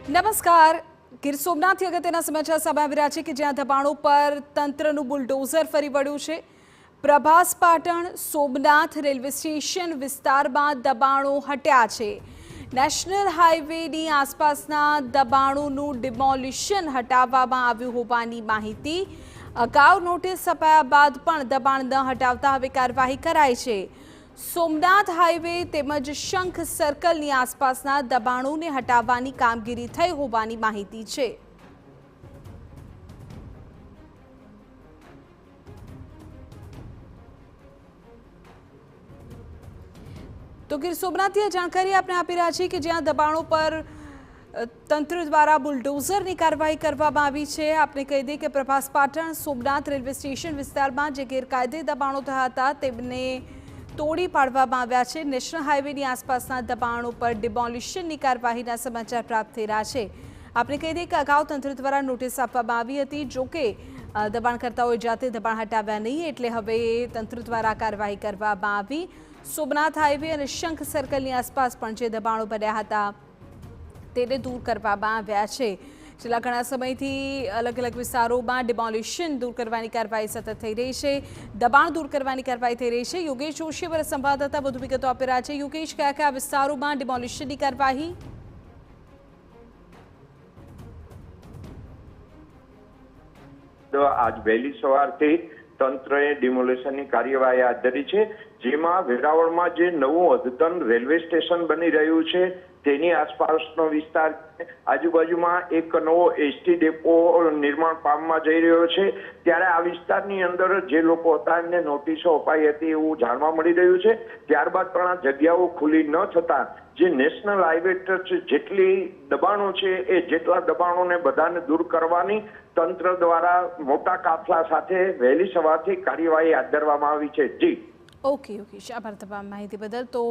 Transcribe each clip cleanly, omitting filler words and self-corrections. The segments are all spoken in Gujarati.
નમસ્કાર. ગીર સોમનાથથી અગત્યના સમાચાર સામે આવી રહ્યા છે કે જ્યાં દબાણો પર તંત્રનું બુલડોઝર ફરી વળ્યું છે. પ્રભાસ પાટણ સોમનાથ રેલવે સ્ટેશન વિસ્તારમાં દબાણો હટ્યા છે. નેશનલ હાઈવેની આસપાસના દબાણોનું ડિમોલિશન હટાવવામાં આવ્યું હોવાની માહિતી. અગાઉ નોટિસ અપાયા બાદ પણ દબાણ ન હટાવતા હવે કાર્યવાહી કરાઈ છે. સોમનાથ હાઈવે તેમજ શંખ સર્કલની આસપાસના દબાણોને હટાવવાની કામગીરી થઈ હોવાની માહિતી છે. તો ગીર સોમનાથથી જાણકારી આપણે આપી રહ્યા છીએ કે જ્યાં દબાણો પર તંત્ર દ્વારા બુલડોઝરની કાર્યવાહી કરવામાં આવી છે. આપણે કહી દઈએ કે પ્રભાસ પાટણ સોમનાથ રેલવે સ્ટેશન વિસ્તારમાં જે ગેરકાયદે દબાણો થયા હતા તેમને તોડી પાડવામાં આવ્યા છે. નેશનલ હાઈવેની આસપાસના દબાણો પર ડિમોલિશનની કાર્યવાહીના સમાચાર પ્રાપ્ત થઈ રહ્યા છે. આપણે કહી દઈએ કે અગાઉ તંત્ર દ્વારા નોટિસ આપવામાં આવી હતી. જોકે દબાણકર્તાઓએ જાતે દબાણ હટાવ્યા નહીં, એટલે હવે તંત્ર દ્વારા કાર્યવાહી કરવામાં આવી. સોમનાથ હાઈવે અને શંખ સર્કલની આસપાસ પણ જે દબાણો બન્યા હતા તેને દૂર કરવામાં આવ્યા છે. છેલ્લા ઘણા સમયથી અલગ અલગ વિસ્તારોમાં ડિમોલિશન દૂર કરવાની કાર્યવાહી સતત થઈ રહી છે. દબાણ દૂર કરવાની કાર્યવાહી થઈ રહી છે. યોગેશ જોશી અમારા સંવાદદાતા વધુ વિગતો આપી રહ્યા છે. યોગેશ, કયા કયા વિસ્તારોમાં ડિમોલિશનની કાર્યવાહી? આજ વહેલી સવારથી તંત્રએ ડિમોલિશનની કાર્યવાહી હાથ ધરી છે, જેમાં વેરાવળમાં જે નવું અદ્યતન રેલવે સ્ટેશન બની રહ્યું છે તેની આસપાસનો વિસ્તાર, આજુબાજુમાં એક નવો એસટી ડેપો નિર્માણ પામવા જઈ રહ્યો છે. ત્યારે આ વિસ્તારની અંદર જે લોકો હતા એમને નોટિસો અપાઈ હતી એવું જાણવા મળી રહ્યું છે. ત્યારબાદ પણ આ જગ્યાઓ ખુલ્લી ન થતા જે નેશનલ હાઈવે જેટલી દબાણો છે એ જેટલા દબાણોને બધાને દૂર કરવાની તંત્ર દ્વારા મોટા કાફલા સાથે વહેલી સવારથી કાર્યવાહી હાથ ધરવામાં આવી છે. જી ઓકે યોગેશ, આભાર તમામ માહિતી બદલ. તો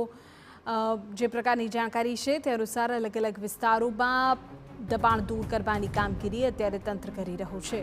જે પ્રકારની જાણકારી છે તે અનુસાર અલગ અલગ વિસ્તારોમાં દબાણ દૂર કરવાની કામગીરી અત્યારે તંત્ર કરી રહ્યું છે.